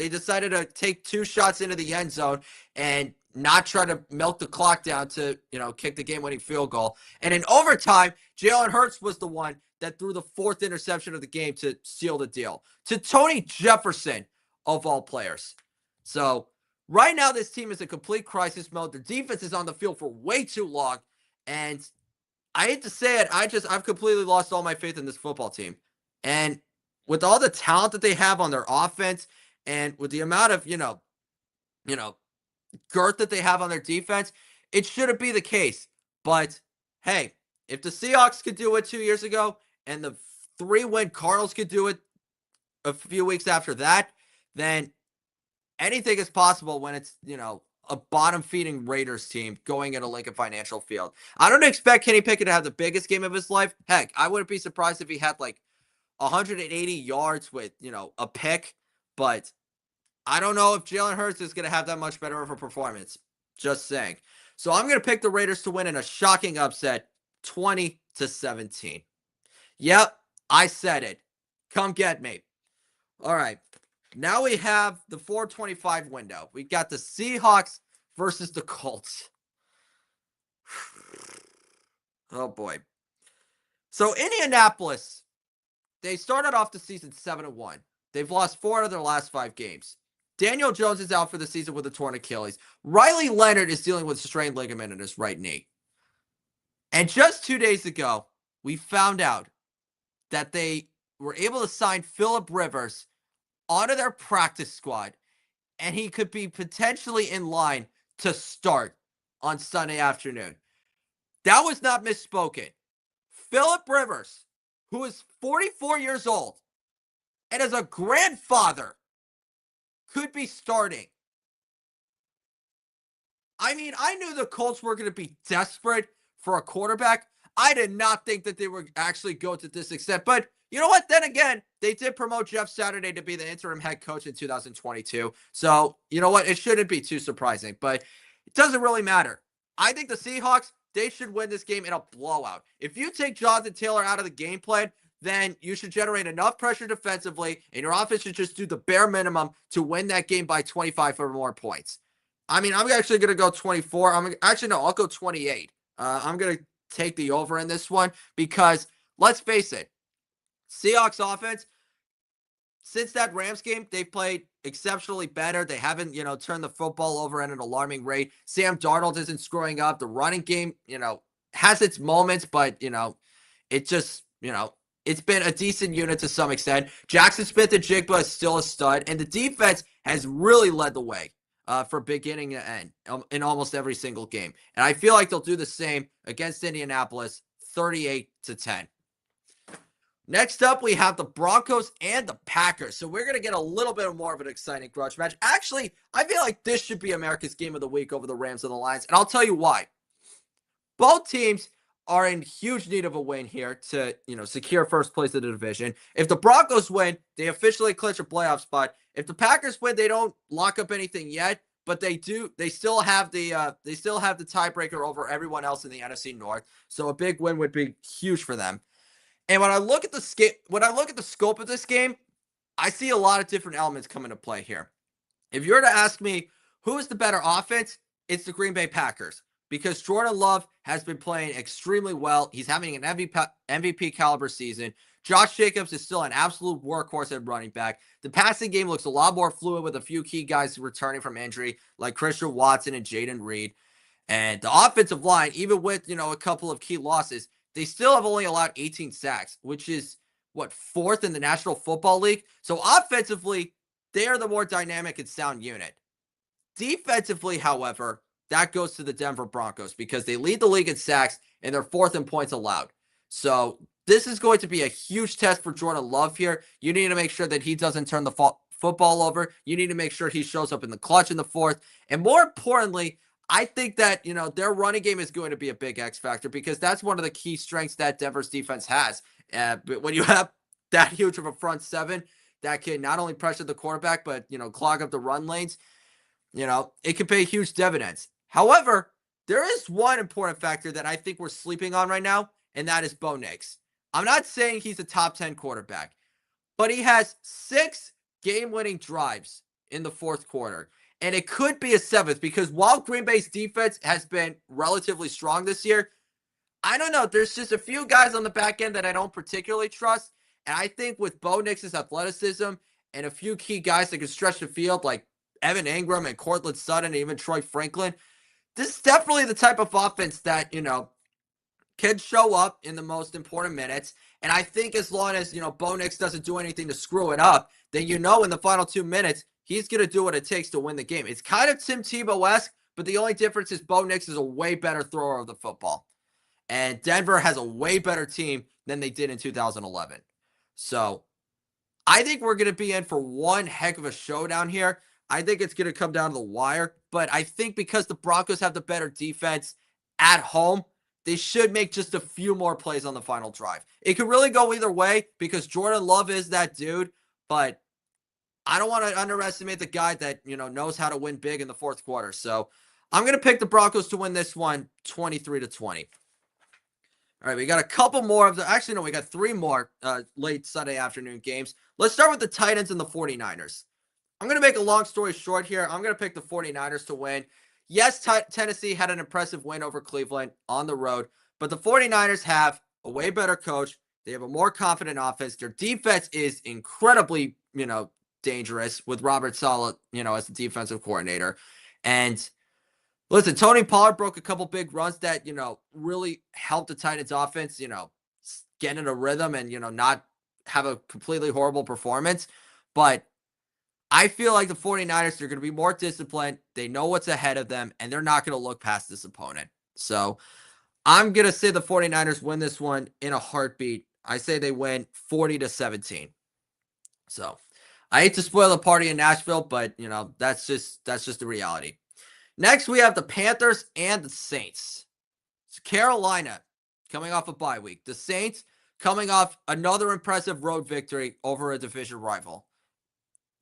decided to take 2 shots into the end zone and not try to milk the clock down to, kick the game-winning field goal. And in overtime, Jalen Hurts was the one that threw the 4th interception of the game to seal the deal. To Tony Jefferson, of all players. So, right now, this team is in complete crisis mode. Their defense is on the field for way too long. And I hate to say it, I've completely lost all my faith in this football team. And with all the talent that they have on their offense and with the amount of, you know, girth that they have on their defense, it shouldn't be the case. But hey, if the Seahawks could do it 2 years ago and the 3-win Cardinals could do it a few weeks after that, then anything is possible when it's, a bottom feeding Raiders team going into Lincoln Financial Field. I don't expect Kenny Pickett to have the biggest game of his life. Heck, I wouldn't be surprised if he had like 180 yards with, a pick, but I don't know if Jalen Hurts is going to have that much better of a performance. Just saying. So I'm going to pick the Raiders to win in a shocking upset, 20-17. Yep, I said it. Come get me. All right. Now we have the 425 window. We got the Seahawks versus the Colts. Oh boy. So Indianapolis, they started off the season 7-1. They've lost 4 of their last 5 games. Daniel Jones is out for the season with a torn Achilles. Riley Leonard is dealing with a strained ligament in his right knee. And just 2 days ago, we found out that they were able to sign Phillip Rivers onto their practice squad, and he could be potentially in line to start on Sunday afternoon. That was not misspoken. Phillip Rivers, who is 44 years old and is a grandfather, could be starting. I mean, I knew the Colts were going to be desperate for a quarterback. I did not think that they would actually go to this extent. But you know what? Then again, they did promote Jeff Saturday to be the interim head coach in 2022. So, you know what? It shouldn't be too surprising, but it doesn't really matter. I think the Seahawks, they should win this game in a blowout. If you take Jonathan Taylor out of the game plan, then you should generate enough pressure defensively, and your offense should just do the bare minimum to win that game by 25 or more points. I mean, I'm actually going to go 24. I'll go 28. I'm going to take the over in this one because let's face it, Seahawks offense, since that Rams game, they've played exceptionally better. They haven't, turned the football over at an alarming rate. Sam Darnold isn't screwing up. The running game, has its moments, but, it just, it's been a decent unit to some extent. Jackson Smith-Njigba is still a stud, and the defense has really led the way for beginning to end in almost every single game. And I feel like they'll do the same against Indianapolis, 38-10. Next up, we have the Broncos and the Packers. So we're going to get a little bit more of an exciting grudge match. Actually, I feel like this should be America's Game of the Week over the Rams and the Lions. And I'll tell you why. Both teams are in huge need of a win here to, secure first place in the division. If the Broncos win, they officially clinch a playoff spot. If the Packers win, they don't lock up anything yet, but they do. They still have the tiebreaker over everyone else in the NFC North. So a big win would be huge for them. And when I look at the scope of this game, I see a lot of different elements come into play here. If you were to ask me who is the better offense, it's the Green Bay Packers because Jordan Love has been playing extremely well. He's having an MVP caliber season. Josh Jacobs is still an absolute workhorse at running back. The passing game looks a lot more fluid with a few key guys returning from injury like Christian Watson and Jaden Reed. And the offensive line, even with, a couple of key losses, they still have only allowed 18 sacks, which is, fourth in the National Football League? So offensively, they are the more dynamic and sound unit. Defensively, however, that goes to the Denver Broncos because they lead the league in sacks and they're fourth in points allowed. So this is going to be a huge test for Jordan Love here. You need to make sure that he doesn't turn the football over. You need to make sure he shows up in the clutch in the fourth. And more importantly, I think that, their running game is going to be a big X factor because that's one of the key strengths that Denver's defense has. But when you have that huge of a front seven that can not only pressure the quarterback, but, clog up the run lanes, it can pay huge dividends. However, there is one important factor that I think we're sleeping on right now, and that is Bo Nix. I'm not saying he's a top 10 quarterback, but he has 6 game-winning drives in the fourth quarter. And it could be a 7th because while Green Bay's defense has been relatively strong this year, I don't know. There's just a few guys on the back end that I don't particularly trust. And I think with Bo Nix's athleticism and a few key guys that can stretch the field like Evan Ingram and Courtland Sutton and even Troy Franklin, this is definitely the type of offense that, can show up in the most important minutes. And I think as long as, Bo Nix doesn't do anything to screw it up, then in the final 2 minutes, he's going to do what it takes to win the game. It's kind of Tim Tebow-esque, but the only difference is Bo Nix is a way better thrower of the football. And Denver has a way better team than they did in 2011. So I think we're going to be in for one heck of a showdown here. I think it's going to come down to the wire. But I think because the Broncos have the better defense at home, they should make just a few more plays on the final drive. It could really go either way because Jordan Love is that dude. But I don't want to underestimate the guy that, knows how to win big in the fourth quarter. So I'm going to pick the Broncos to win this one 23-20. All right, we got a couple more of the, actually, no, we got 3 more late Sunday afternoon games. Let's start with the Titans and the 49ers. I'm going to make a long story short here. I'm going to pick the 49ers to win. Yes, Tennessee had an impressive win over Cleveland on the road, but the 49ers have a way better coach. They have a more confident offense. Their defense is incredibly, dangerous with Robert Saleh, as the defensive coordinator. And listen, Tony Pollard broke a couple big runs that, really helped the Titans offense, get in a rhythm and, not have a completely horrible performance. But I feel like the 49ers are going to be more disciplined. They know what's ahead of them, and they're not going to look past this opponent. So I'm going to say the 49ers win this one in a heartbeat. I say they win 40-17. So I hate to spoil the party in Nashville, but, that's just the reality. Next, we have the Panthers and the Saints. It's Carolina coming off a bye week. The Saints coming off another impressive road victory over a division rival.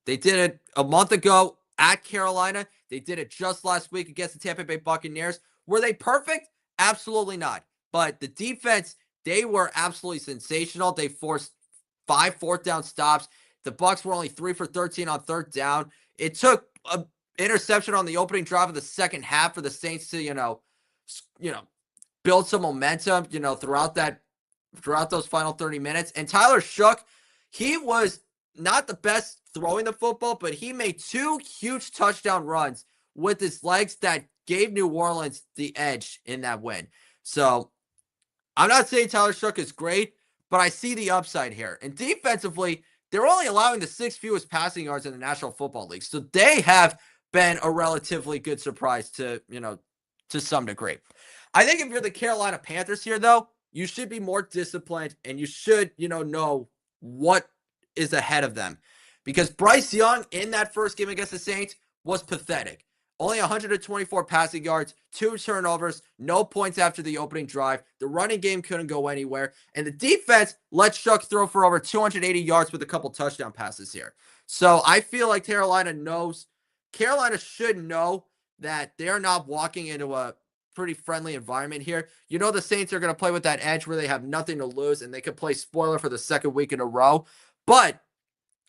They did it a month ago at Carolina. They did it just last week against the Tampa Bay Buccaneers. Were they perfect? Absolutely not. But the defense, they were absolutely sensational. They forced 5 fourth-down stops. The Bucs were only 3 for 13 on third down. It took a interception on the opening drive of the second half for the Saints to, build some momentum, throughout those final 30 minutes. And Tyler Shough, he was not the best throwing the football, but he made 2 huge touchdown runs with his legs that gave New Orleans the edge in that win. So I'm not saying Tyler Shough is great, but I see the upside here. And defensively, they're only allowing the 6th fewest passing yards in the National Football League. So they have been a relatively good surprise to some degree. I think if you're the Carolina Panthers here, though, you should be more disciplined and you should, know what is ahead of them. Because Bryce Young in that first game against the Saints was pathetic. Only 124 passing yards, 2 turnovers, no points after the opening drive. The running game couldn't go anywhere. And the defense let Shough throw for over 280 yards with a couple touchdown passes here. So I feel like Carolina should know that they're not walking into a pretty friendly environment here. The Saints are going to play with that edge where they have nothing to lose and they could play spoiler for the second week in a row. But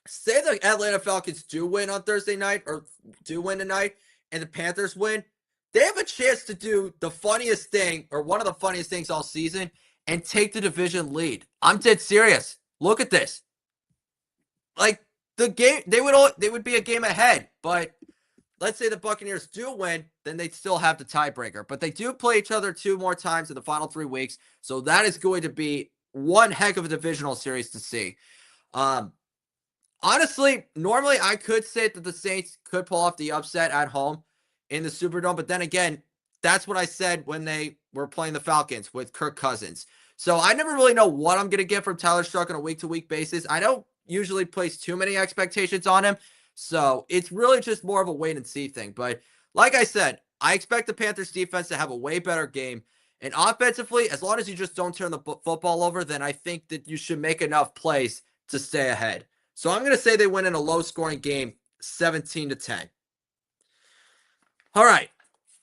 say the Atlanta Falcons do win on Thursday night or do win tonight and the Panthers win, they have a chance to do the funniest thing or one of the funniest things all season and take the division lead. I'm dead serious. Look at this. Like the game, they would be a game ahead, but let's say the Buccaneers do win, then they'd still have the tiebreaker. But they do play each other 2 more times in the final 3 weeks. So that is going to be one heck of a divisional series to see. Honestly, normally I could say that the Saints could pull off the upset at home in the Superdome. But then again, that's what I said when they were playing the Falcons with Kirk Cousins. So I never really know what I'm going to get from Tyler Shough on a week-to-week basis. I don't usually place too many expectations on him. So it's really just more of a wait-and-see thing. But like I said, I expect the Panthers defense to have a way better game. And offensively, as long as you just don't turn the football over, then I think that you should make enough plays to stay ahead. So I'm going to say they win in a low-scoring game, 17-10. All right,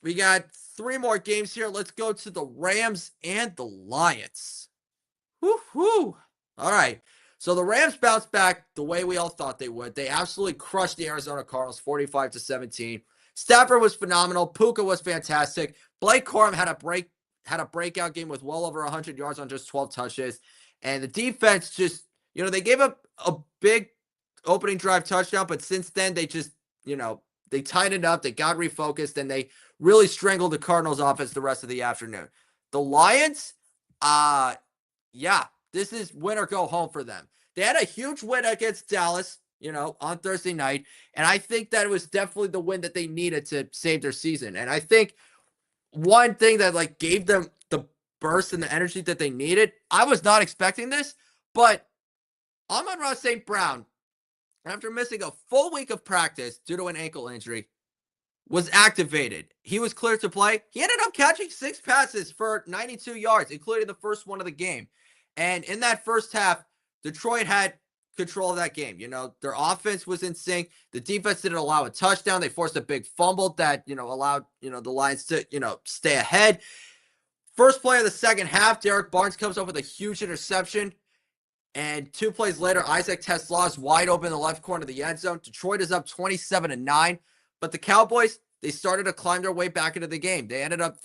we got 3 more games here. Let's go to the Rams and the Lions. Woo-hoo. All right, so the Rams bounced back the way we all thought they would. They absolutely crushed the Arizona Cardinals, 45-17. Stafford was phenomenal. Puka was fantastic. Blake Corum had a breakout game with well over 100 yards on just 12 touches. And the defense just, they gave up a big opening drive touchdown, but since then they just, they tightened up, they got refocused, and they really strangled the Cardinals offense the rest of the afternoon. The Lions, Uh, yeah, this is win or go home for them. They had a huge win against Dallas, on Thursday night. And I think that it was definitely the win that they needed to save their season. And I think one thing that gave them the burst and the energy that they needed, I was not expecting this, but Amon-Ra St. Brown, after missing a full week of practice due to an ankle injury, was activated. He was cleared to play. He ended up catching 6 passes for 92 yards, including the first one of the game. And in that first half, Detroit had control of that game. Their offense was in sync. The defense didn't allow a touchdown. They forced a big fumble that, allowed, the Lions to, stay ahead. First play of the second half, Derek Barnes comes up with a huge interception. And 2 plays later, Isaac TeSlaa is wide open in the left corner of the end zone. Detroit is up 27-9. But the Cowboys, they started to climb their way back into the game. They ended up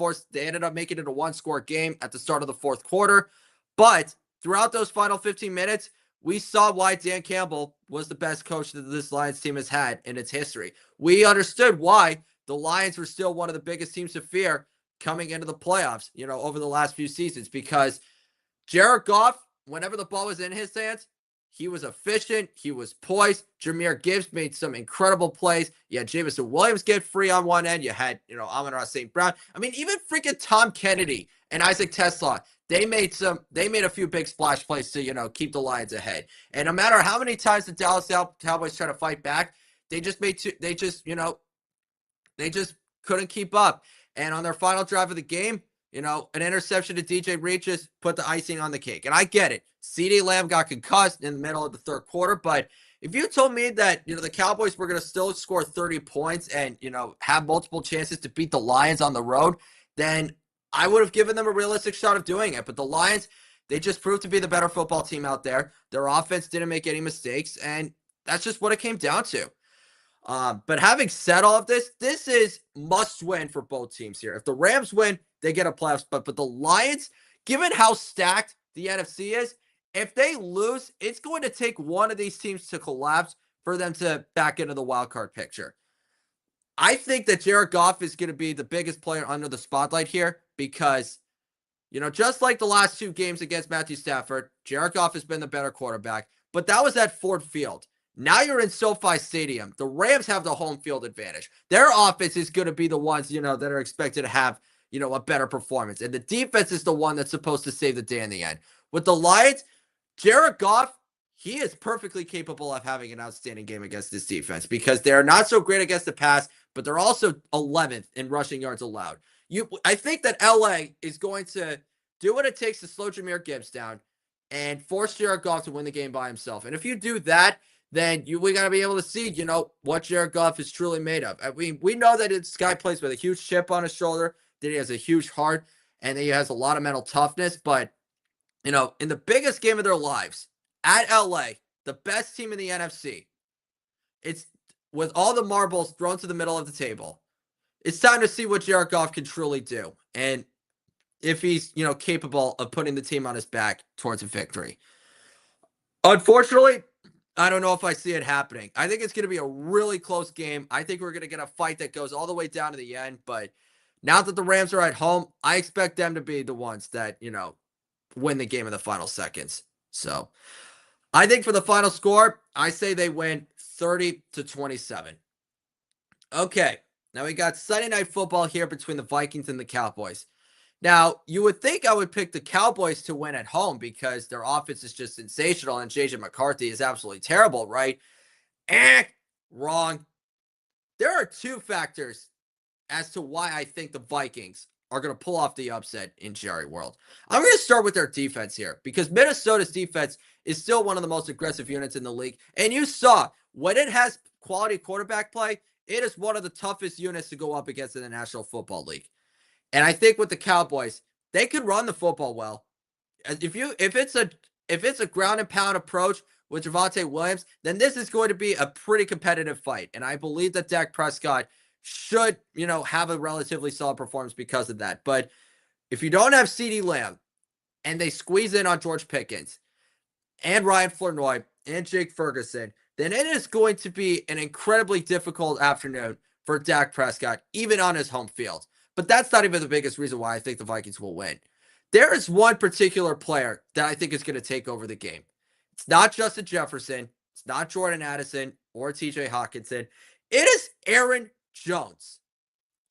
making it a 1-score game at the start of the fourth quarter. But throughout those final 15 minutes, we saw why Dan Campbell was the best coach that this Lions team has had in its history. We understood why the Lions were still one of the biggest teams to fear coming into the playoffs, over the last few seasons, because Jared Goff, whenever the ball was in his hands, he was efficient. He was poised. Jahmyr Gibbs made some incredible plays. You had Jameson Williams get free on one end. You had, Amon-Ra St. Brown. I mean, even freaking Tom Kennedy and Isaac TeSlaa, they made a few big splash plays to, keep the Lions ahead. And no matter how many times the Dallas Cowboys try to fight back, they just couldn't keep up. And on their final drive of the game, an interception to DJ Reed just put the icing on the cake. And I get it. CeeDee Lamb got concussed in the middle of the third quarter. But if you told me that, the Cowboys were going to still score 30 points and, have multiple chances to beat the Lions on the road, then I would have given them a realistic shot of doing it. But the Lions, they just proved to be the better football team out there. Their offense didn't make any mistakes. And that's just what it came down to. But having said all of this is must win for both teams here. If the Rams win, they get a playoff spot. But the Lions, given how stacked the NFC is, if they lose, it's going to take one of these teams to collapse for them to back into the wild card picture. I think that Jared Goff is going to be the biggest player under the spotlight here because, just like the last 2 games against Matthew Stafford, Jared Goff has been the better quarterback. But that was at Ford Field. Now you're in SoFi Stadium. The Rams have the home field advantage. Their offense is going to be the ones, that are expected to have, a better performance. And the defense is the one that's supposed to save the day in the end. With the Lions, Jared Goff, he is perfectly capable of having an outstanding game against this defense because they're not so great against the pass, but they're also 11th in rushing yards allowed. I think that LA is going to do what it takes to slow Jahmyr Gibbs down and force Jared Goff to win the game by himself. And if you do that, then we got to be able to see, what Jared Goff is truly made of. I mean, we know that this guy plays with a huge chip on his shoulder, that he has a huge heart, and that he has a lot of mental toughness. But, in the biggest game of their lives, at LA, the best team in the NFC, it's with all the marbles thrown to the middle of the table. It's time to see what Jared Goff can truly do. And if he's, capable of putting the team on his back towards a victory. Unfortunately, I don't know if I see it happening. I think it's going to be a really close game. I think we're going to get a fight that goes all the way down to the end. But now that the Rams are at home, I expect them to be the ones that, win the game in the final seconds. So I think for the final score, I say they win 30-27. Okay, now we got Sunday Night Football here between the Vikings and the Cowboys. Now, you would think I would pick the Cowboys to win at home because their offense is just sensational and JJ McCarthy is absolutely terrible, right? Wrong. There are 2 factors as to why I think the Vikings are going to pull off the upset in Jerry World. I'm going to start with their defense here because Minnesota's defense is still one of the most aggressive units in the league. And you saw when it has quality quarterback play, it is one of the toughest units to go up against in the National Football League. And I think with the Cowboys, they could run the football well. If it's a ground and pound approach with Javonte Williams, then this is going to be a pretty competitive fight. And I believe that Dak Prescott should, have a relatively solid performance because of that. But if you don't have CeeDee Lamb and they squeeze in on George Pickens and Ryan Flournoy and Jake Ferguson, then it is going to be an incredibly difficult afternoon for Dak Prescott, even on his home field. But that's not even the biggest reason why I think the Vikings will win. there is one particular player that I think is going to take over the game. It's not Justin Jefferson. It's not Jordan Addison or TJ Hawkinson. It is Aaron Jones.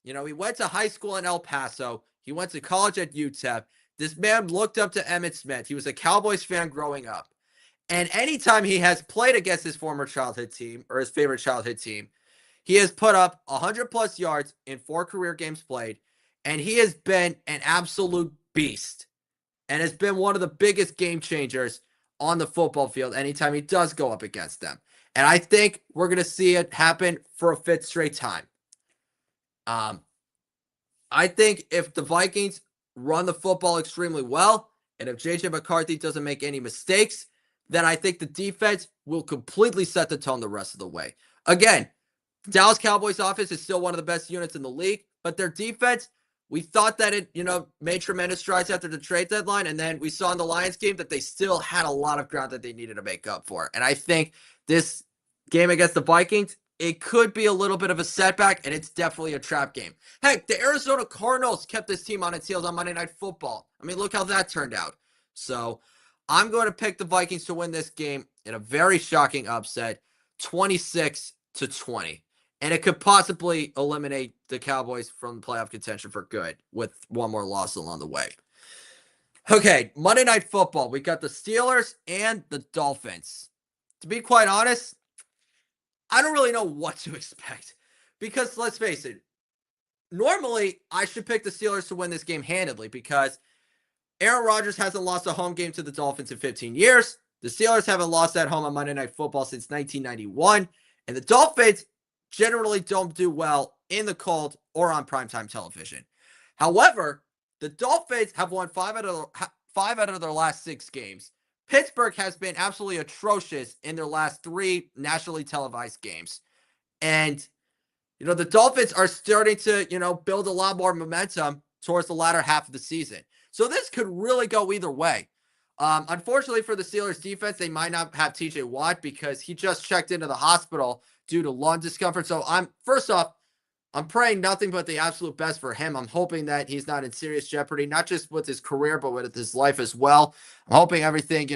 You know, he went to high school in El Paso. He went to college at UTEP. This man looked up to Emmitt Smith. He was a Cowboys fan growing up. And anytime he has played against his former childhood team or his favorite childhood team, he has put up 100 plus yards in 4 career games played. And he has been an absolute beast and has been one of the biggest game changers on the football field anytime he does go up against them. And I think we're going to see it happen for a 5th straight time. I think if the Vikings run the football extremely well, and if J.J. McCarthy doesn't make any mistakes, then I think the defense will completely set the tone the rest of the way. Again, the Dallas Cowboys offense is still one of the best units in the league, but their defense, we thought that it, made tremendous strides after the trade deadline, and then we saw in the Lions game that they still had a lot of ground that they needed to make up for. And I think this game against the Vikings, it could be a little bit of a setback, and it's definitely a trap game. Heck, the Arizona Cardinals kept this team on its heels on Monday Night Football. I mean, look how that turned out. So I'm going to pick the Vikings to win this game in a very shocking upset, 26-20. And it could possibly eliminate the Cowboys from playoff contention for good with one more loss along the way. Okay, Monday Night Football. We got the Steelers and the Dolphins. To be quite honest, I don't really know what to expect because let's face it, normally I should pick the Steelers to win this game handedly because Aaron Rodgers hasn't lost a home game to the Dolphins in 15 years. The Steelers haven't lost at home on Monday Night Football since 1991. And the Dolphins generally don't do well in the cold or on primetime television. However, the Dolphins have won 5 out of their last 6 games. Pittsburgh has been absolutely atrocious in their last 3 nationally televised games. And, the Dolphins are starting to, build a lot more momentum towards the latter half of the season. So this could really go either way. Unfortunately for the Steelers defense, they might not have TJ Watt because he just checked into the hospital due to lung discomfort. So I'm praying nothing but the absolute best for him. I'm hoping that he's not in serious jeopardy, not just with his career, but with his life as well. I'm hoping everything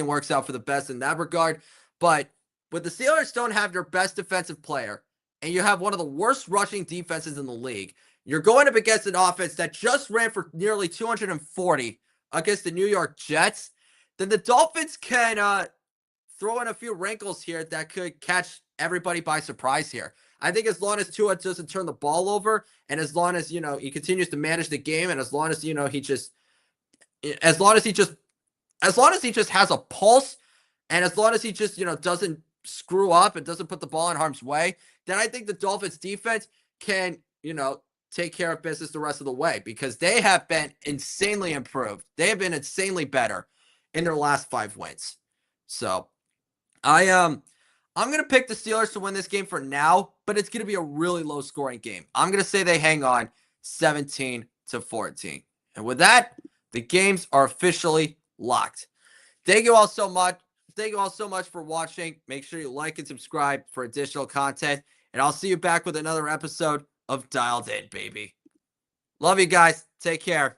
works out for the best in that regard. But when the Steelers don't have their best defensive player and you have one of the worst rushing defenses in the league, you're going up against an offense that just ran for nearly 240 against the New York Jets, then the Dolphins can throw in a few wrinkles here that could catch everybody by surprise here. I think as long as Tua doesn't turn the ball over, and as long as, he continues to manage the game, and as long as, as long as he just has a pulse, and as long as he just, doesn't screw up and doesn't put the ball in harm's way, then I think the Dolphins defense can, take care of business the rest of the way because they have been insanely improved. They have been insanely better in their last 5 wins. So I'm going to pick the Steelers to win this game for now, but it's going to be a really low scoring game. I'm going to say they hang on 17-14. And with that, the games are officially locked. Thank you all so much. Thank you all so much for watching. Make sure you like and subscribe for additional content. And I'll see you back with another episode of Dialed In, baby. Love you guys. Take care.